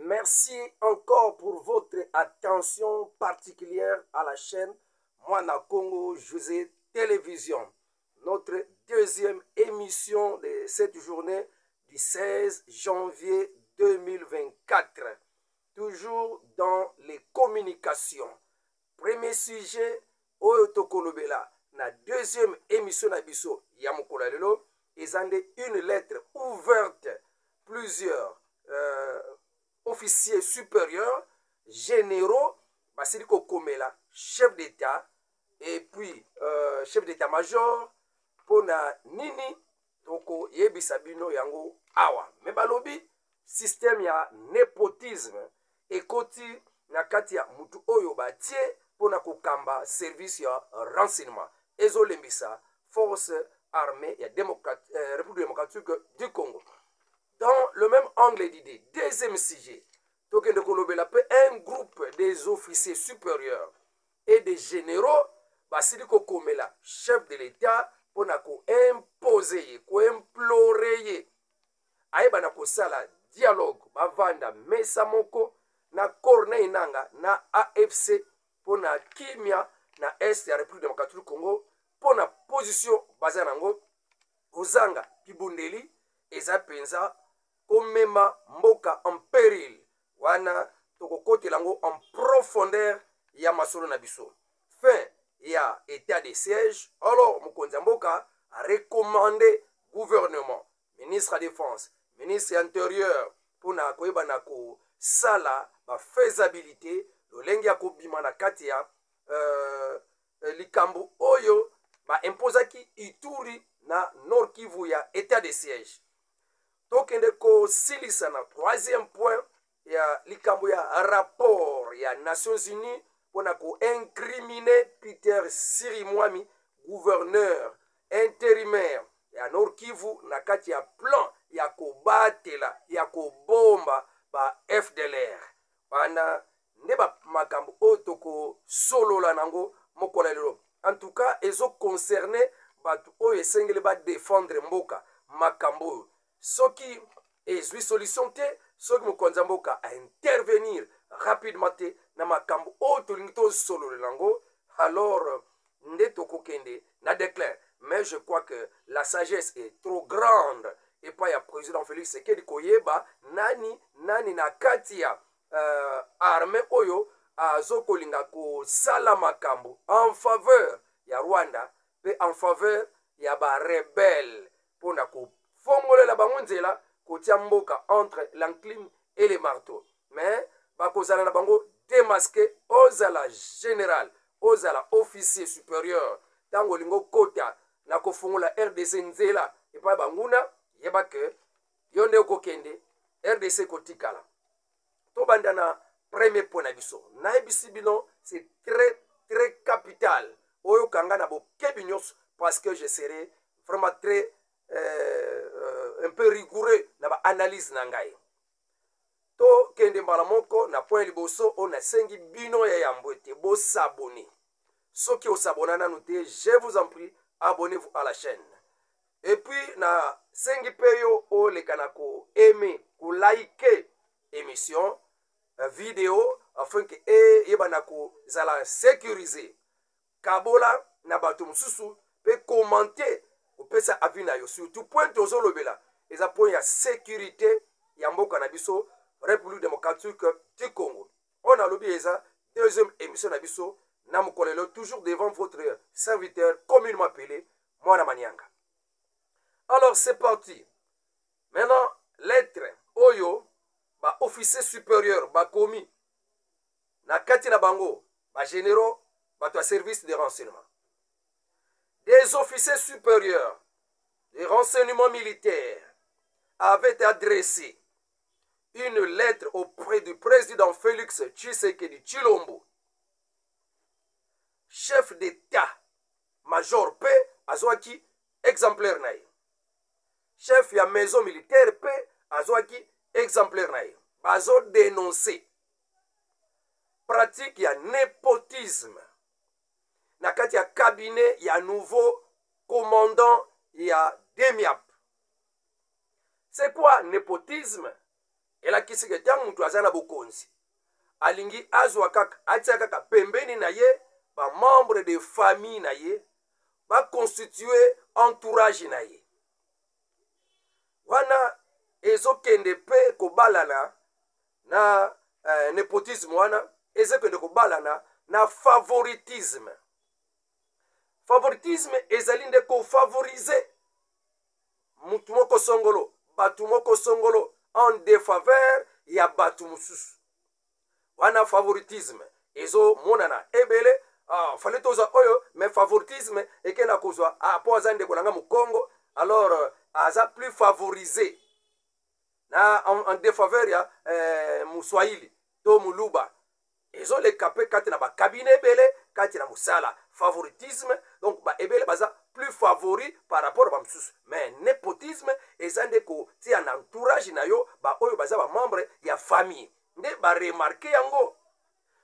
Merci encore pour votre attention particulière à la chaîne Mwana Congo José Télévision. Notre deuxième émission de cette journée du 16 janvier 2024. Toujours dans les communications. Premier sujet, Oyo Tokolobela. La deuxième émission d'Abisso Yamukula Lelo, ils ont une lettre ouverte. Plusieurs officiers supérieurs, généraux, Basiliko Komela, chef d'État, et puis chef d'état-major, Pona Nini, Toko Yebisabino Yango Awa. Mais balobi, système ya népotisme, et koti nakati ya mutu oyo batie, Pona Kokamba, service ya renseignement. Ezo Lembisa, force armée ya République démocratique du Congo. Dans le même angle d'idée, deuxième sujet, un groupe des officiers supérieurs et des généraux, Basiliko Komela, chef de l'État, pour imposer, implorer, aïba ko sala dialogue, bavanda mesa moko, na Corneille Nanga, na AFC, pour na kimia, na Est de la République démocratique du Congo, pour na position bazanango, Ozanga, Kibundeli, eza penza, komema mboka en péril wana tokokote lango en profondeur ya masolo na biso fin ya état de siège. Alors mokonzi mboka a recommandé gouvernement, ministre de défense, ministre intérieur pona koyeba na ko sala ba faisabilité lolenge ya kobima na kati ya likambo oyo ba imposaki Ituri na Nord Kivu ya état de siège. Tokende ko silisa na troisième point ya likambo ya rapport ya Nations Unies pona ko incriminer Peter Sirimwami, gouverneur intérimaire ya Nord Kivu na kati ya plan ya kobatela ya kobomba ba FDLR. Bana ndeba makambo otoko solola nango mokola lelo. En tout cas, ezo concerné batu oyo esengeli ba défendre mboka makambo. Soki ezwi solution te, soki mokonzi mboka a intervenir rapidement te na makambo o tolingi to solo lango, alors nde tokokende na déclare. Mais je crois que la sagesse est trop grande et pas ya président Félix Tshisekedi koyeba nani na kati ya armée oyo azokolinga ko sala makambo en faveur ya Rwanda pe en faveur ya ba rebelle pona ko fongole la bango nzela kotia mboka entre l'enclume et les marteaux. Mais bakozala na bango démasqué ozala général, ozala officier supérieur, tango lingo kota na kofongola RDC nzela epa banguna yeba ke yonde okokende RDC kotikala. To bandana premier point na biso. Na ebisi bino c'est très capital. Oyo kanga na bo kebinyos parce que je serai vraiment très un peu rigoureux na ba analyse na ngai. To kende mbala moko na point liboso on a sengi bino ya yambwete bo s'abonner. Soki o s'abonner nanu te, je vous en prie, abonnez-vous à la chaîne. Et puis na sengi peyo o le kanako aimer, ko liker émission vidéo afin que yebanako zala sécuriser. Kabola na batu mususu pe commenter opesa avina yo surtout point tozolobela eza point ya sécurité ya mboka na biso République démocratique du Congo. On a lobby eza deuxième émission na biso na mukolelo toujours devant votre serviteur communément appelé Mwana Manianga. Alors c'est parti. Maintenant lettre oyo ba officier supérieur ba komi na kati na bango ba généraux ba to service de renseignement. Des officiers supérieurs des renseignements militaires avaient adressé une lettre auprès du président Félix Tshisekedi Tshilombo, chef d'État, major P, azwaki exemplaire naï. Chef ya maison militaire P, azwaki exemplaire naï. Bazo dénoncé pratique ya népotisme. Na kati ya cabinet ya nouveau commandant ya DEMIAP. C'est quoi népotisme? elakisi ke ntango mutu aza na bokonzi alingi azwa kaka atia kaka pembeni na ye bamembre de famille na ye baconstitue entourage na ye wana ezokende mpe kobalana na nepotisme wana ezokende kobalana na favoritisme. Favoritisme ezali nde kofavorize mutu moko songolo batu moko songolo en défaveur ya batu mosusu wana favoritisme ezo monana ebele fale toza oyo mais favoritisme ekenda kozwa po aza ndeko nanga mokongo alors aza plus favorisé na en défaveur ya muswahili to muluba ezoleka mpe kati na bakabine ebele kati na mosala favoritisme donc ebele baza plus favori par rapport à bamosusu mais népotisme eza nde kotia na entourage na yo oyo baza bamembre ya famille nde baremarke yango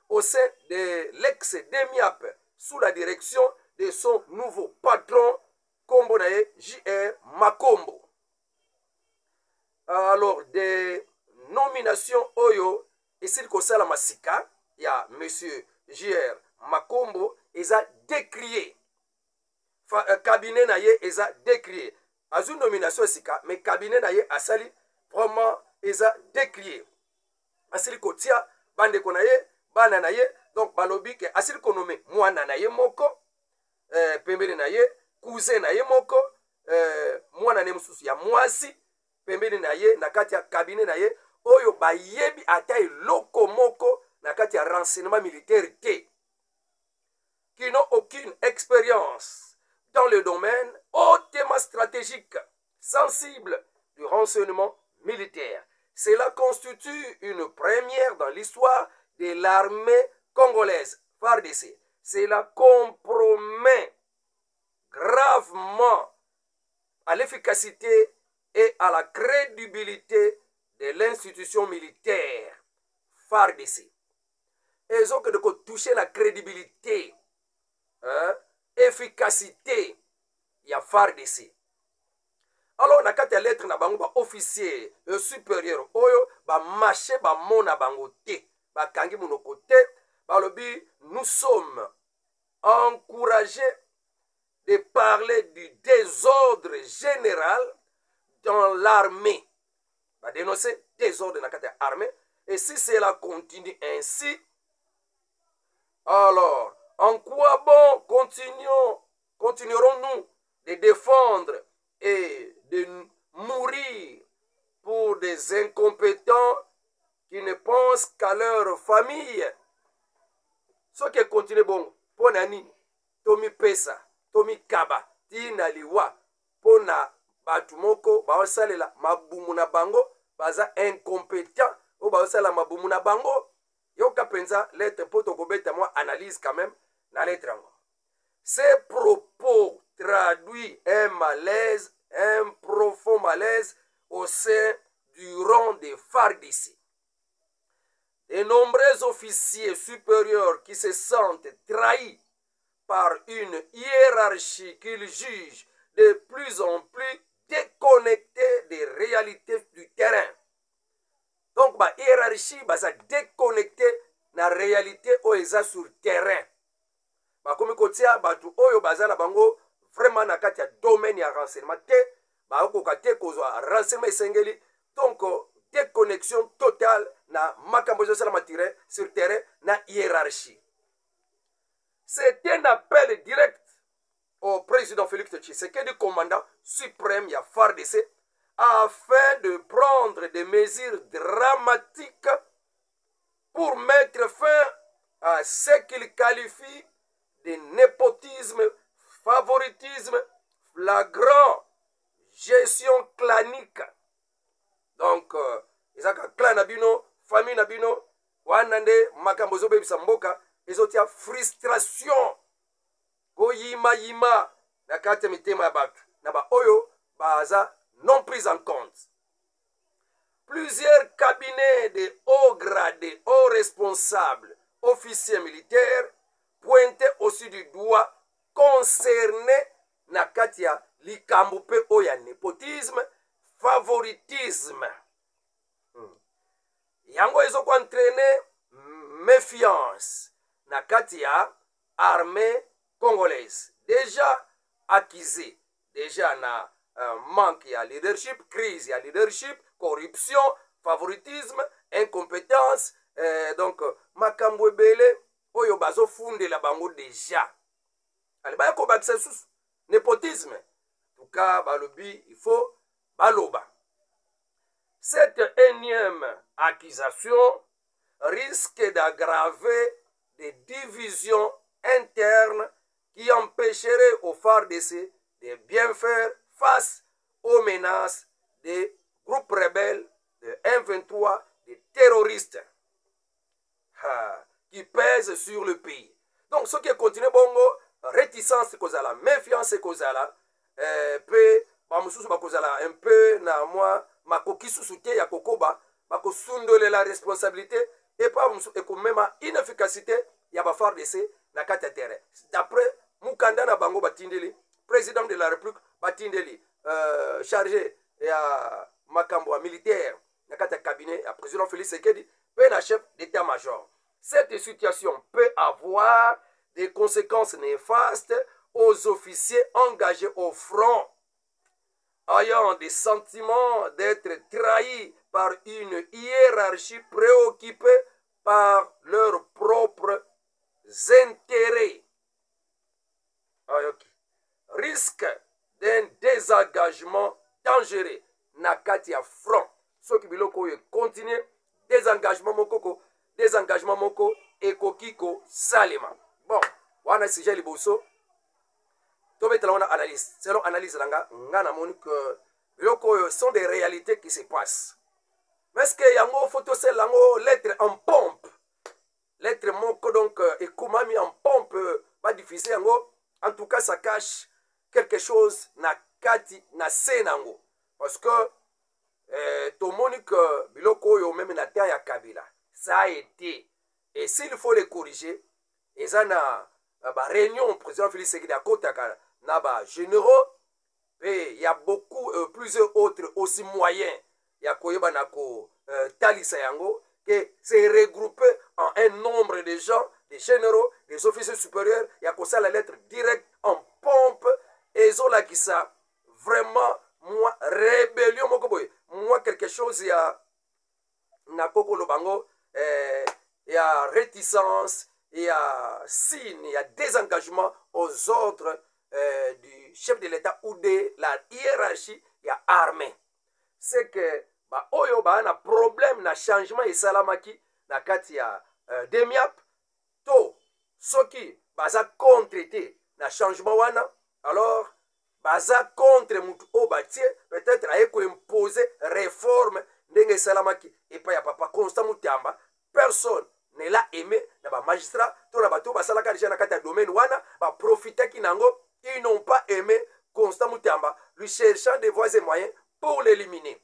au sein de l'ex-DEMIAP sous la direction de son nouveau patron kombo na ye J.R. Makombo. Alors des nominations oyo esili kosala masika ya monsieur J.R. Makombo eza décrié cabinet na ye eza décrié azwi nomination esika mais cabinet na ye asali vraiment eza décrié asili kotia bandeko na ye bana na ye donc balobi ke asili konome mwana na ye moko pembeni na ye cousin na ye moko mwana ne mosusu ya mwasi pembeni na ye na kati ya cabinet na ye oyo bayebi ata eloko moko na kati ya renseignement militaire te qui n'ont aucune expérience dans le domaine hautement stratégique sensible du renseignement militaire. Cela constitue une première dans l'histoire de l'armée congolaise, FARDC. Cela compromet gravement à l'efficacité et à la crédibilité de l'institution militaire, FARDC. Et donc, de toucher la crédibilité, efficacité, il y a FARDC. Alors, na kati ya lettre na bango ba officier supérieur oyo ba marché ba mona bango te ba kangi monoko te ba lobi nous sommes encouragés de parler du désordre général dans l'armée. Ba dénoncer désordre na kati ya armée et si cela continue ainsi alors en quoi bon continuerons-nous de défendre et de mourir pour des incompétents qui ne pensent qu'à leur famille. Ce qui continue bon, ponani, tomi pesa, tomi kaba, tina liwa, pona batumoko, baosalela mabumuna bango, baza incompétent, ou baosala mabumuna bango, yoka penza lettre poto kobeta moi analyse quand même na lettre yango. Ces propos traduisent un malaise, un profond malaise au sein du rang des FARDC. De nombreux officiers supérieurs qui se sentent trahis par une hiérarchie qu'ils jugent de plus en plus déconnectée des réalités du terrain. Donc, la hiérarchie va déconnecter la réalité où ils sont sur le terrain. Comme kotia batu oyo bazana bango vraiment na kati ya domaine ya renseignement te ba ko kate kozwa renseignement esengeli donc déconnexion totale na makambo zo sala matire sur terrain na hiérarchie. C'est un appel direct au président Félix Tshisekedi, commandant suprême ya FARDC, afin de prendre des mesures dramatiques pour mettre fin à ce qu'il qualifie de népotisme, favoritisme, flagrant, gestion clanique. Donc, ezaka clan nabino, famille nabino, wanande makambo zo bebisa mboka, ezotia frustration, ko yima na kati mitema ya batu, na ba oyo baza non pris en compte. Plusieurs cabinets de hauts gradés, hauts responsables, officiers militaires, pointé aussi du doigt concerné na katia likambo pe oya népotisme, favoritisme. yango ezoko entraîner méfiance na kati ya armée congolaise déjà accusé déjà na manque ya leadership, crise ya leadership, corruption, favoritisme, incompétence, donc makambo ebele oyo bazofundela bango déjà ale baya kobakisa susu népotisme tuka balobi il faut baloba. Cette énième accusation risque d'aggraver des divisions internes qui empêcheraient aux FARDC de bien faire face aux menaces des groupes rebelles, de M23, des terroristes qui pèsent sur le pays. Donc, ce qui continue, bongo, réticence kozala, méfiance kozala, pe bamususu bakozala un peu na moi makoki susuté ya kokoba bakosundole la responsabilité et pas ekomema inefficacité ya ba FARDC na kati ya terrain. D'après mukanda na bango batindeli président de la République batindeli chargé ya makambo militaire na kati ya cabinet ya président Félix Tshisekedi pe na chef d'état-major. Cette situation peut avoir des conséquences néfastes aux officiers engagés au front, ayant des sentiments d'être trahis par une hiérarchie préoccupée par leurs propres intérêts. Risque d'un désengagement dangereux na kati ya front. Ce qui biloko continue désengagement moko ekokiko salema. Bon, wana sujet liboso tobetela wana analyse. Selon analyse langa ngana moni que biloko sont des réalités qui se passent. Mais est-ce que yango photo c'est lango lettre en pompe. Lettre moko donc ekomami en pompe pas diffusé yango. En tout cas ça cache quelque chose na kati na senango. Parce que tomoni que biloko yo même na terre ya Kabila ça a été. Et s'il faut les corriger, et ça na réunion président Félix Tshisekedi à Kotaka na ba généraux et il y a beaucoup plusieurs autres aussi moyens ya koyeba na ko talisa yango que c'est regroupé en un nombre de gens, des généraux, des officiers supérieurs, il y a ko ça la lettre directe en pompe et zola qui ça vraiment moi rébellion moko boy moi quelque chose il y a na koko lobango il y a réticence, il y a signe, il y a désengagement aux ordres du chef de l'État ou de la hiérarchie, il y a armée. C'est que bah oyo ba na problème na changement et salamaki na kati ya demiap to soki baza contre te na changement wana alors baza contre mutu o batie peut-être aye ko imposer réforme ndenge salamaki et pas ya papa Constant Mutamba personne ne l'a aimé na ba magistrat to na bato basalaka déjà na kati ya domaine wana ba profiter kinango ils n'ont pas aimé Constant Mutamba lui cherchant des voies et moyens pour l'éliminer.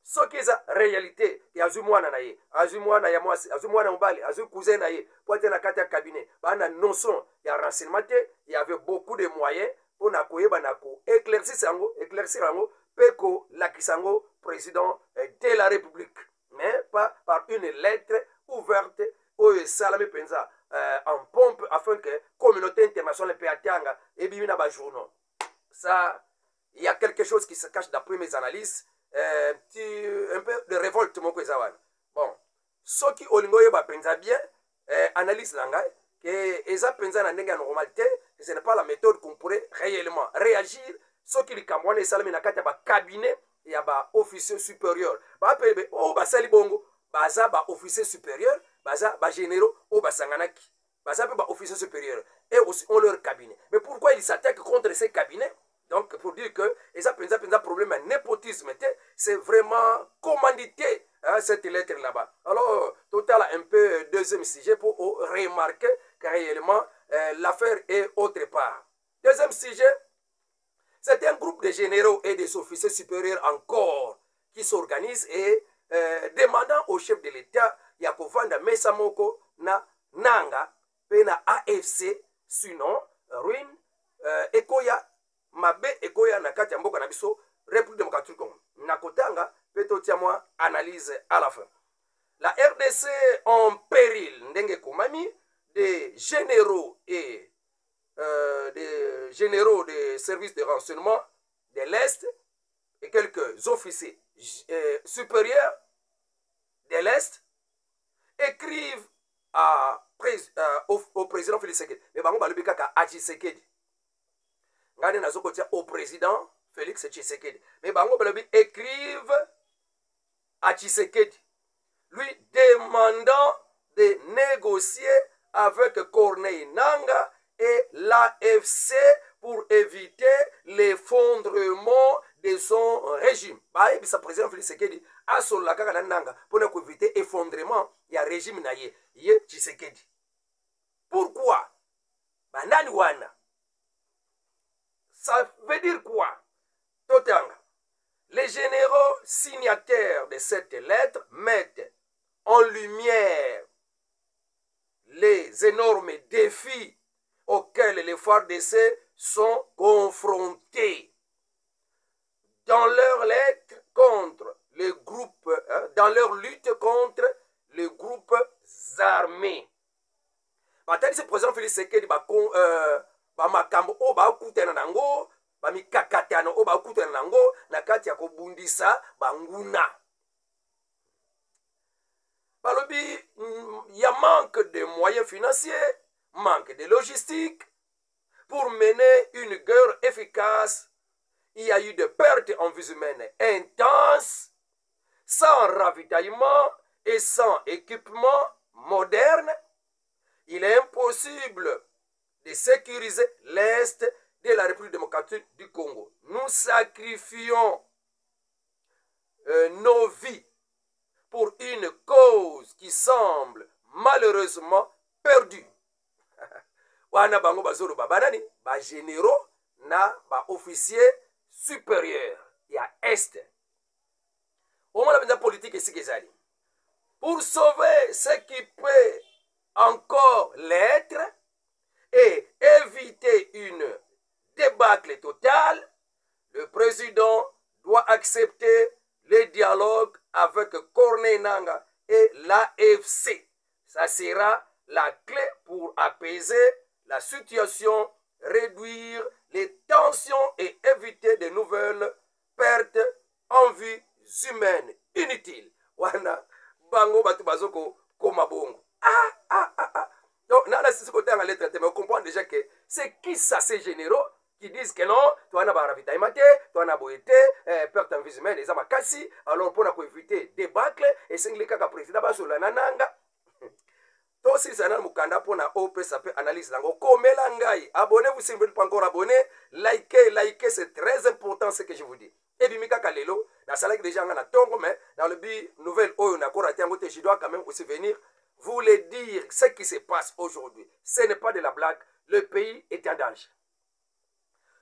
Ce qui est la réalité ya azumwana na ye azumwana ya mwasi azumwana mbali azu cousin na ye pote na kati ya cabinet bana notion ya renseignement il y avait beaucoup de moyens pour na koyeba na ko éclaircir yango peko lakisango président de la République mais pas par une lettre ouverte au salami penza en pompe afin que la communauté internationale peut atteindre et bimina ba journaux. Ça, il y a quelque chose qui se cache d'après mes analyses, un peu de révolte mon kozawan. Bon, ce qui olingo yeba penza bien analyse langa que eza penza na ndenge normalité, ce n'est pas la méthode qu'on pourrait réellement réagir ce qui li kamwana salami na kati ba cabinet ya ba officier supérieur ba pebe o ba sali bongo baza ba officier supérieur baza ba généraux o ba sanganaki baza pe ba officier supérieur et aussi on leur cabinet. Mais pourquoi ils s'attaquent contre ces cabinets? Donc pour dire que eza penza problème népotisme c'est vraiment commandité hein, cette lettre là-bas. Alors total un peu deuxième sujet pour remarquer que réellement l'affaire est autre part. Deuxième sujet, c'est un groupe de généraux et des officiers supérieurs encore qui s'organisent et demandant au chef de l'État Yakovanda Mesamoko na Nanga pena AFC sinon ruine ekoya mabe ekoya na kati ya mboka na biso République démocratique Congo. Nakotanga peto tia moi analyse à la fin. la RDC en péril, ndenge komami, des généraux et des généraux des services de renseignement de l'Est et quelques officiers supérieurs de l'Est écrivent au président Félix Tshisekedi. Mais bango balobi kaka a Tshisekedi. Ngane nazokotia au président Félix Tshisekedi. Mais bango balobi écrivent à Tshisekedi, lui demandant de négocier avec Corneille Nangaa et l'AFC pour éviter l'effondrement de son régime. Bah, le président Félix Tshisekedi a solo la kaka na Nangaa pour éviter l'effondrement du régime na ye Tshisekedi. Pourquoi? Bah, nani wana? Ça veut dire quoi? Totanga. Les généraux signataires de cette lettre mettent en lumière les énormes défis auxquels les FARDC sont confrontés dans leur lettre contre les groupes, dans leur lutte contre les groupes armés. Batali se président Félix Tshisekedi ba makambo o ba kutana nango ba mikakatano o ba kutana nango na kati ya kobundisa banguna. Balobi, il y a manque de moyens financiers, manque de logistique. Pour mener une guerre efficace, il y a eu des pertes en vies humaines intenses, sans ravitaillement et sans équipement moderne. Il est impossible de sécuriser l'Est de la République démocratique du Congo. Nous sacrifions nos vies pour une cause qui semble malheureusement perdue. Wana bango bazoro babanani, ba généraux na ba officiers supérieurs ya Est. Au moins la politique ici kezali. Pour sauver ce qui peut encore l'être et éviter une débâcle totale, le président doit accepter les dialogues avec Corneille Nangaa et l'AFC. Ça sera la clé pour apaiser la situation, réduire les tensions et éviter de nouvelles pertes en vies humaines inutiles. Wana bango batu bazoko koma bongo. Donc, dans la côté en lettre, mais on comprend déjà que c'est qui ça, ces généraux qui disent que non, tu as un ravitaillement, tu as un boété, perte en vie humaine, les amakasi, alors pour éviter des bâcles, et c'est le cas que le président Basola Nananga. Donc, si c'est un mukanda pour na OP, ça peut analyse lango. Comme langai, abonnez-vous si vous n'êtes pas encore abonné, likez, c'est très important ce que je vous dis. Et puis, Mika Kalelo, dans la salle déjà, on a tongo, mais dans le but nouvelle, on a encore raté un côté, je dois quand même aussi venir voulait dire ce qui se passe aujourd'hui. Ce n'est pas de la blague. Le pays est en danger.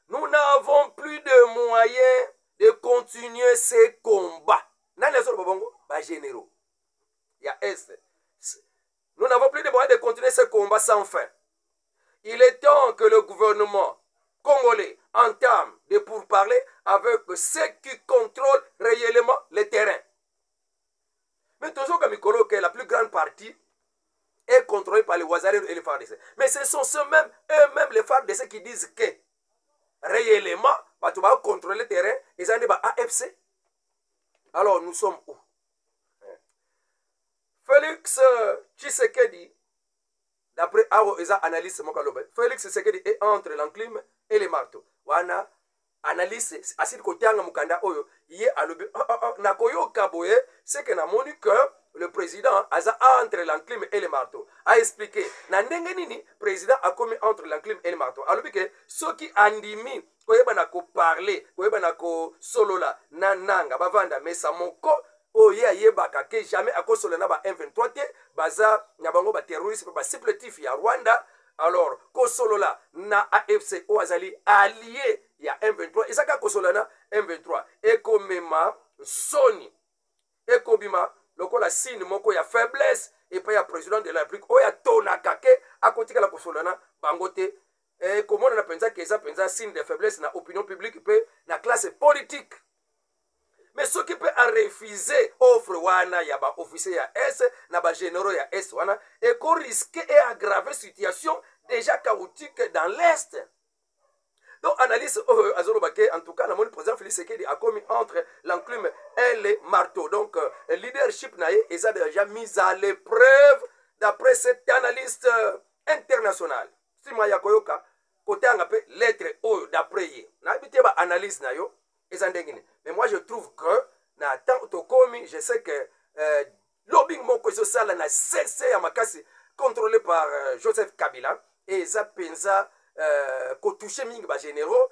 Nous n'avons plus de moyens de continuer ces combats. Généraux. Il y a S. Nous n'avons plus de moyens de continuer ces combats sans fin. Il est temps que le gouvernement congolais entame des pourparlers avec ceux qui contrôlent réellement le terrain. Mais toujours comme il que la plus grande partie est contrôlée par les Ouazarés et les FARDC. Mais ce sont eux-mêmes les FARDC qui disent que réellement, tu vas contrôler le terrain, ils ont dit AFC. Alors nous sommes où? Félix Tshisekedi, d'après les analystes, Félix Tshisekedi est entre l'enclume et les marteaux. Wana analyse asile kotianga mukanda oyo yé alobi nakoyo kaboye c'est que na moni que le président aza entre l'enclume et le marteau a expliqué na ndenge nini président a commis entre l'enclume et le marteau alobi que ceux qui andimi koyeba na ko parler koyeba na ko solola na nanga bavanda mesa moko oye ayebaka ke jamais akosolola na ba M23 te baza na bango ba terroriste ba supplétif ya Rwanda. Alors, Kosolola na AFC Oazali allié il y a M23 et ça ka Kosolana M23 et komema Sony et kobima lokola signe moko ya faiblesse et pas ya président de la République oya tona kake akotika la Kosolana bangote et comment on a pensé que ça pensa signe de faiblesse na opinion publique pe na classe politique. mais ce qui peut en refuser offre wana ya ba officier ya S na ba généraux ya S wana et qu'on risque et aggraver situation déjà chaotique dans l'Est. Donc, analyse Azorobake, en tout cas, le président Félix Sekedi a commis entre l'enclume et le marteau. Donc, le leadership naïe est déjà mis à l'épreuve d'après cette analyste internationale. Si Maya Koyoka, côté un peu lettre O d'après y. N'habitez pas analyse nayo, mais moi je trouve que, na tant commis, je sais que lobbying mon social n'a cessé à Makasi, contrôlé par Joseph Kabila, et ça pensa. Qu'on touche mingi ba généraux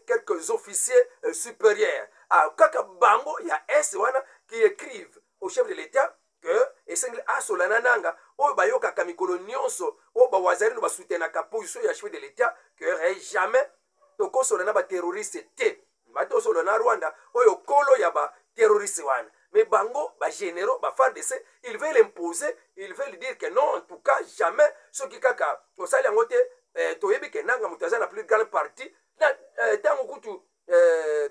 quelques officiers supérieurs à kaka bango ya S wana qui écrivent au chef de l'État que esengle asolana nanga o bayoka kamikolo nyonso o ba wazari no ba soutenaka position ya chef de l'État que jamais toko solana ba terroriste te mato solana Rwanda oyo kolo ya ba terroriste wana. Mais bango, ba généraux, ba FARDC, ils veulent imposer, ils veulent dire que non, en tout cas, jamais, ceux qui kaka, au sali angote, toyebi ke nanga mutaza na plus grande partie, tango kutu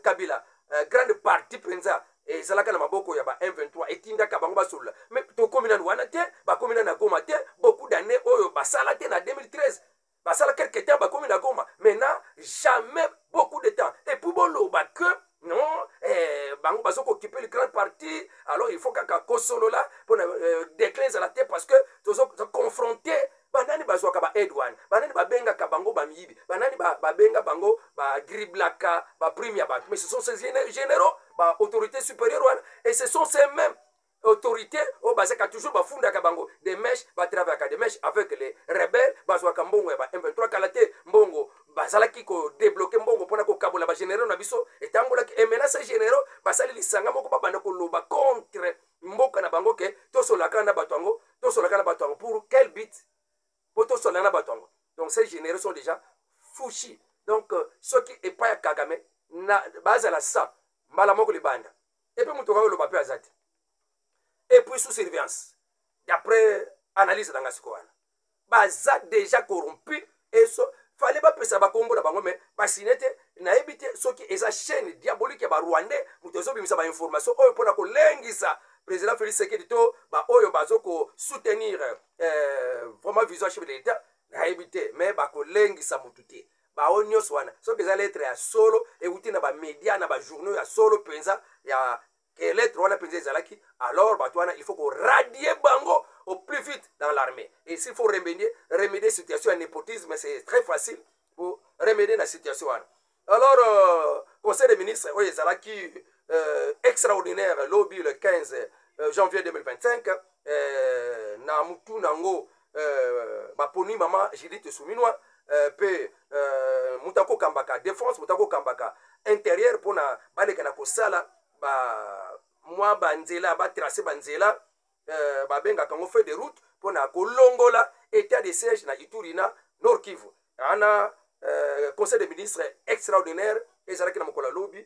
Kabila, grande partie penza, et zalaka na maboko ya ba M23, etinda ka bango basula. Mais to komina wana te, ba komina na Goma te, beaucoup d'années, oyo basala te na 2013. Basala quelque temps, ba komina Goma. Maintenant, jamais, beaucoup de temps. Et pour bolo, ba que, non, bango bazo occuper le grand parti, alors il faut kaka kosolo là pour décliner à la tête parce que tozo confronter banani bazo ka ba Edouane, banani ba benga ka bango ba miyibi, banani ba benga bango ba driblaka, ba premier ba. Mais ce sont ces généraux, ba autorités supérieures et ce sont ces mêmes autorités au basé ka toujours ba funda ka bango des mèches ba travailler ka des mèches avec les rebelles bazo ka mbongo ba M23 kalate mbongo bazala ki ko débloquer mbongo pona ko kabola ba généraux na biso etambola ki menace généraux basali lisanga moko ba banda ko loba contre mboka na bango ke to solaka na batongo to solaka na batongo pour quel but pour to solana batongo. Donc ces généraux sont déjà fouchis. Donc ceux qui est pas Kagame na bazala ça mbala moko libanda et puis mutoka lo ba pe azati. Et puis sous surveillance d'après analyse dans Gaskoana baza déjà corrompu et so fallait pas pesa ba Congo na bango mais basinete na ebité ce qui est sa chaîne diabolique ya ba Rwandais mutozo bimisa ba information oyo pona ko lengisa président Félix Sekedi to ba oyo bazo ko soutenir vraiment vision chef de l'État na ebité mais ba ko lengisa mututé ba onyo swana so que za lettre ya solo et uti na ba média na ba journaux ya solo penza ya que l'être on a pensé Zalaki, alors il faut qu'on radie Bango au plus vite dans l'armée. Et s'il faut remédier la situation à népotisme, c'est très facile pour remédier la situation. Alors, Conseil des ministres, oui, Zalaki, extraordinaire, lobby le 15 janvier 2025, Namutu Nango, Baponi Mama, Judith Souminois, pe Moutako Kambaka, défense Moutako Kambaka, intérieur pour na Balekana Kosala, moi banzela ba tracer banzela ba benga kango fait de route pour na kolongola état de siège na Ituri na Nord Kivu ana conseil des ministres extraordinaire et zalaki na mokola lobby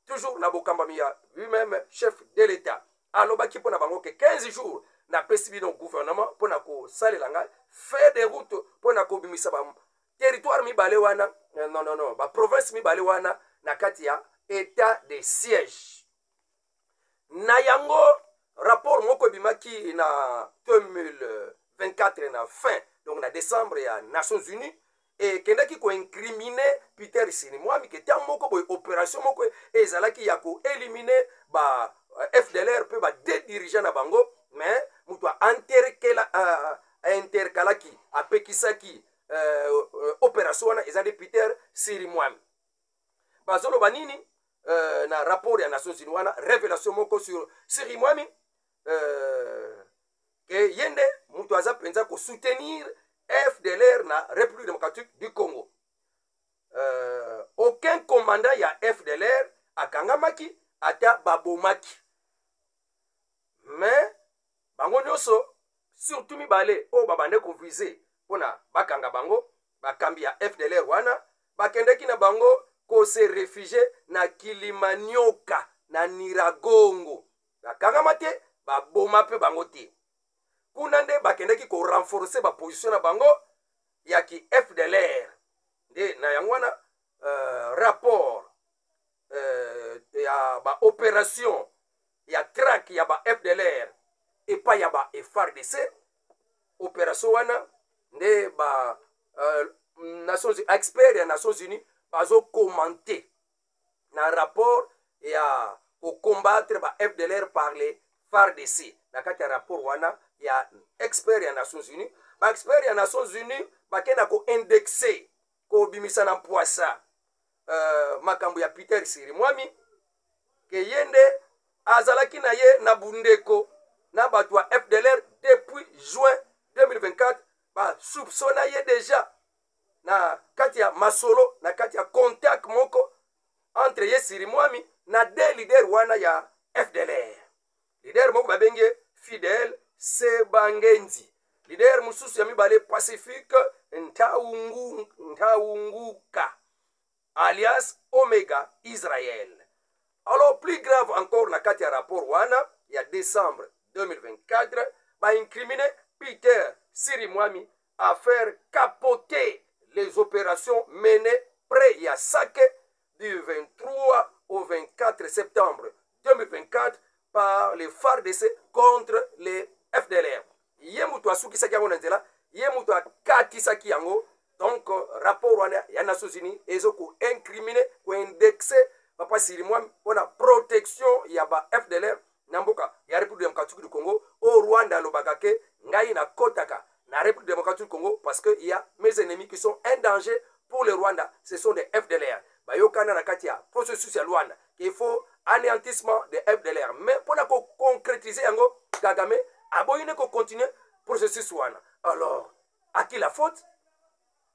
toujours na bokambamia lui-même chef de l'état alobaki pour na bango que 15 jours na pesi bino gouvernement pour na ko salelanga fait de route pour na ko bimisa ba territoire mi balé wana non ba province mi balé wana na kati ya état de siège. Na yango rapport moko bimaki na 2024 na fin donc na décembre ya Nations Unies et kendaki ko incriminer Peter Sini mwami ke ta moko boy opération moko ezalaki ya ko éliminer ba FDLR pe ba deux dirigeants na bango mais muto interkalaki apekisaki opération wana ezali Peter Siri mwami bazolo banini na rapport ya Nations Unies wana révélation moko sur Siri Mwami que yende mutu aza penza ko soutenir FDLR na République démocratique du Congo. Aucun commandant ya FDLR akangamaki ata babomaki. Mais bango nyonso surtout mibale o babande ko viser pona bakanga bango bakambi ya FDLR wana bakendeki na bango ko se réfugier na Kilimanyoka na Niragongo bakangama te baboma pe bango te kuna nde bakendeki ko renforcer ba position na bango ya ki FDLR nde na yango wana rapport ya ba opération ya track ya ba FDLR epai ya ba FARDC. Opération wana nde ba expert ya Nations Unies bazo commenter na rapport ya combattre ba FDLR par les FARDC. Na kati ya rapport wana ya expert ya Nations Unies, ba expert ya Nations Unies bakenda ko indexer ko bimisa na poisa makambo ya Peter Sirimwami ke yende azalaki na ye na bundeko na bato ya FDLR depuis juin 2024 ba soupçonna ye déjà na kati ya masolo na kati ya contact moko entre ye Sirimwami na de leader wana ya FDLR. Leader moko babenge Fidel Sebangenzi, leader mususu ya mibale Pacifique Ntaunguka alias Omega Israel. Alors plus grave encore na kati ya rapport wana ya décembre 2024 ba incriminer Peter Sirimwami à faire capoter les opérations menées près ya Sake du 23 au 24 septembre 2024 par les FARDC contre les FDLR. Ye mutu asukisaki yango na nzela, ye mutu akatisaki yango. Donc rapport wana ya Nations Unies ezo ko incriminer ko indexer papa Sirimwami pona protection ya ba FDLR na mboka ya République démocratique du Congo. Au Rwanda lobaka ke ngai na kotaka na République démocratique du Congo parce que il y a mes ennemis qui sont un danger pour le Rwanda, ce sont des FDLR. Bayokana na kati ya processus ya Rwanda qu'il faut anéantissement des FDLR. Mais pour la concrétiser yango Kagame aboyine ko continuer processus wana. Alors à qui la faute?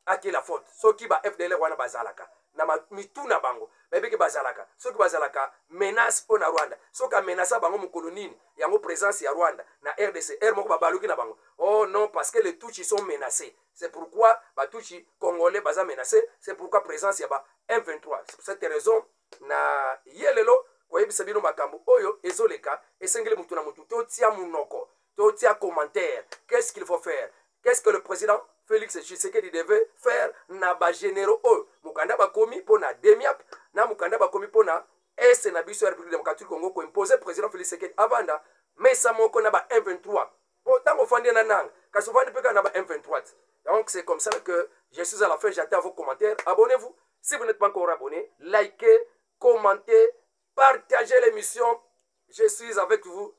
À qui la faute? Soki ba FDLR wana bazalaka na mituna bango bebeke bazalaka, soki bazalaka menace pour na Rwanda, soka menace bango mukolo nini yango présence ya Rwanda na RDC moko babaluki na bango. Oh non, parce que les Tutsis sont menacés. C'est pourquoi ba Tutsis congolais baza menacés, c'est pourquoi présence ya ba M23. C'est pour cette raison na yelelo koyebisa bino makambo oyo ezoleka esengele mutu na mutu totia munoko, totia commentaire. Qu'est-ce qu'il faut faire? Qu'est-ce que le président Félix Tshisekedi devait faire na ba généraux oyo mukanda bakomi pona demiap na mukanda bakomi pona ese na biso ya République démocratique du Congo ko imposer président Félix Tshisekedi avanda mesa moko na ba M23 pourtant ofandi na nanga kasi ofandi peka na ba M23. Donc c'est comme ça que je suis à la fin, j'attends vos commentaires. Abonnez-vous si vous n'êtes pas encore abonné, likez, commentez, partagez l'émission. Je suis avec vous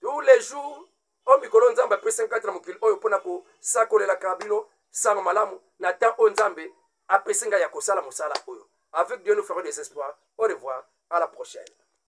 tous les jours. O mikolo nzambe apesi 4 mokili oyo mpona kosakolela kabino sango malamu na temps oyo nzambe apesi ngai ya kosala mosala oyo. Avec Dieu nous ferons des espoirs. Au revoir, à la prochaine.